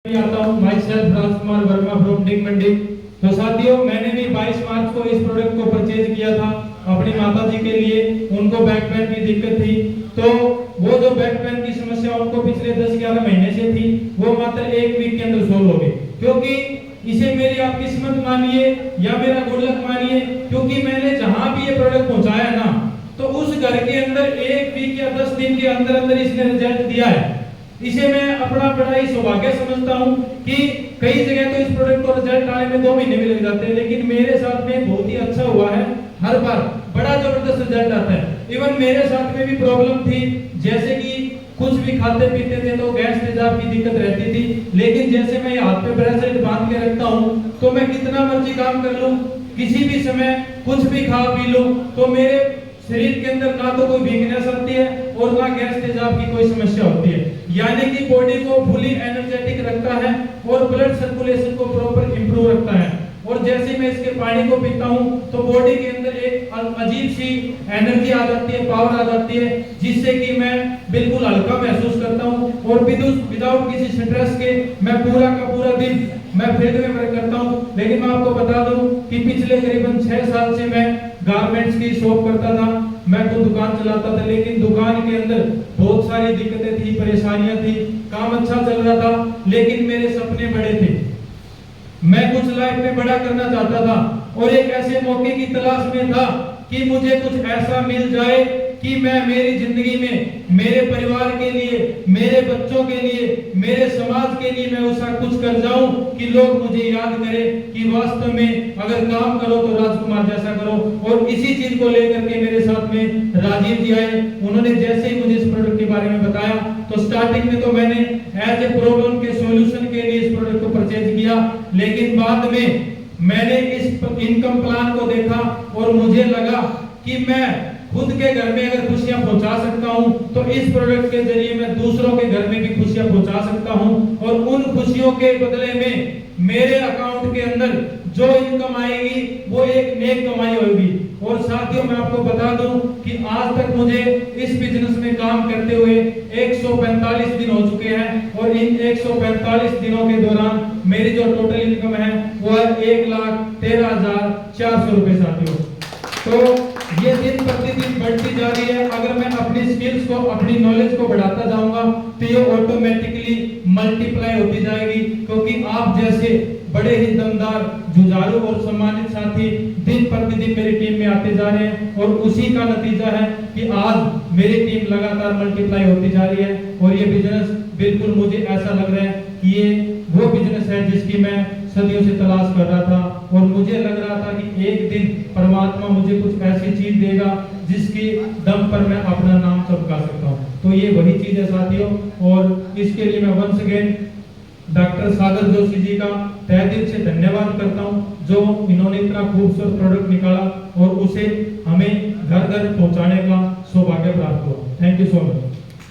आता हूं myself Rajkumar Verma from Ding Mandi. तो साथियों, मैंने भी 22 मार्च को इस प्रोडक्ट को परचेज किया था अपनी माता जी के लिए। उनको बैक पेन की दिक्कत थी, तो वो जो बैक पेन की समस्या उनको पिछले 10-11 महीने से थी, वो मात्र एक वीक के अंदर सोल्व हो गई। क्योंकि इसे मेरी आप किस्मत मानिए या मेरा गुड लक मानिए, क्योंकि मैंने जहां भी ये प्रोडक्ट पहुंचाया ना, तो उस घर के अंदर एक वीक या 10 दिन के अंदर अंदर इसने रिजल्ट दिया है। इसे मैं अपना बड़ा ही सौभाग्य समझता हूं कि कई जगह तो इस प्रोडक्ट को रिजल्ट आने में 2 महीने भी लग जाते हैं, लेकिन मेरे साथ में बहुत ही अच्छा हुआ है। हर बार बड़ा जबरदस्त रिजल्ट आता है। इवन मेरे साथ में भी प्रॉब्लम थी, जैसे कि कुछ भी खाते पीते थे तो गैस तेजाब की दिक्कत रहती थी, लेकिन जैसे मैं हाथ पे ब्रेसलेट बांध के रखता हूं, तो मैं कितना मर्जी काम कर लूं, किसी भी समय कुछ भी खा पी लूं, तो मेरे शरीर के अंदर ना तो कोई वीकनेस आती है और ना गैस तेजाब की कोई समस्या होती है। यानी कि बॉडी को फुली एनर्जेटिक रखता है और ब्लड सर्कुलेशन को प्रॉपर इंप्रूव रखता है। और जैसे मैं इसके पानी को पीता हूं, तो बॉडी के अंदर एक अजीब सी एनर्जी आ जाती है, पावर आ जाती है, जिससे कि मैं बिल्कुल हल्का महसूस करता हूं और विदाउट किसी स्ट्रेस के मैं पूरा का पूरा दिन मैं फील्ड में वर्क करता हूं। लेकिन मैं आपको बता दूं कि पिछले करीबन 6 साल से मैं गारमेंट्स की शॉप करता था, मैं तो दुकान चलाता था, लेकिन दुकान के अंदर बहुत सारी दिक्कतें थी, परेशानियां थी। काम अच्छा चल रहा था, लेकिन मेरे सपने बड़े थे, मैं कुछ लाइफ में बड़ा करना चाहता था और एक ऐसे मौके की तलाश में था कि मुझे कुछ ऐसा मिल जाए कि मैं मेरी जिंदगी में मेरे परिवार के लिए, मेरे बच्चों के लिए, मेरे समाज के लिए मैं ऐसा कुछ कर जाऊं कि लोग मुझे याद करें कि वास्तव में अगर काम करो तो राजकुमार जैसा करो। और इसी चीज को लेकर के मेरे साथ में राजीव जी आए। उन्होंने जैसे ही मुझे इस प्रोडक्ट के बारे में बताया, तो स्टार्टिंग में तो मैंने एज ए प्रॉब्लम के सॉल्यूशन के लिए इस प्रोडक्ट को परचेज किया, लेकिन बाद में मैंने इस इनकम प्लान को देखा और मुझे लगा कि मैं खुद के घर में अगर खुशियां पहुंचा सकता हूं, तो इस प्रोडक्ट के जरिए मैं दूसरों के घर में भी खुशियां पहुंचा सकता हूं। और उन खुशियों के बदले में मेरे अकाउंट के अंदर जो इनकम आएगी वो एक नेक कमाई होगी। और साथियों, मैं आपको बता दूं कि आज तक मुझे इस बिजनेस में काम करते हुए 145 दिन हो चुके हैं और इन 145 दिनों के दौरान मेरी जो टोटल इनकम है वो है 1,13,400 रुपए। साथियों, तो ये दिन प्रतिदिन बढ़ती जा रही है। अगर मैं अपनी स्किल्स को, अपनी नॉलेज को बढ़ाता जाऊंगा, तो ये ऑटोमेटिकली मल्टीप्लाई होती जाएगी, क्योंकि आप जैसे बड़े ही दमदार, जुझारू और सम्मानित साथी दिन प्रतिदिन मेरी टीम में आते जा रहे हैं। और उसी का नतीजा है कि आज मेरी टीम लगातार मल्टीप्लाई होती जा रही है। और ये बिजनेस बिल्कुल मुझे ऐसा लग रहा है कि ये वो बिजनेस है जिसकी मैं सदियों से तलाश कर रहा था। और मुझे लग रहा था कि एक दिन परमात्मा मुझे कुछ ऐसी चीज देगा जिसकी दम पर मैं अपना नाम चमका सकता हूँ। तो ये वही चीज है साथियों। और इसके लिए मैं वंस अगेन डॉक्टर सागर जोशी जी का तहे दिल से धन्यवाद करता हूँ, जो इन्होंने इतना खूबसूरत प्रोडक्ट निकाला और उसे हमें घर घर पहुंचाने का सौभाग्य प्राप्त हुआ। Thank you so much.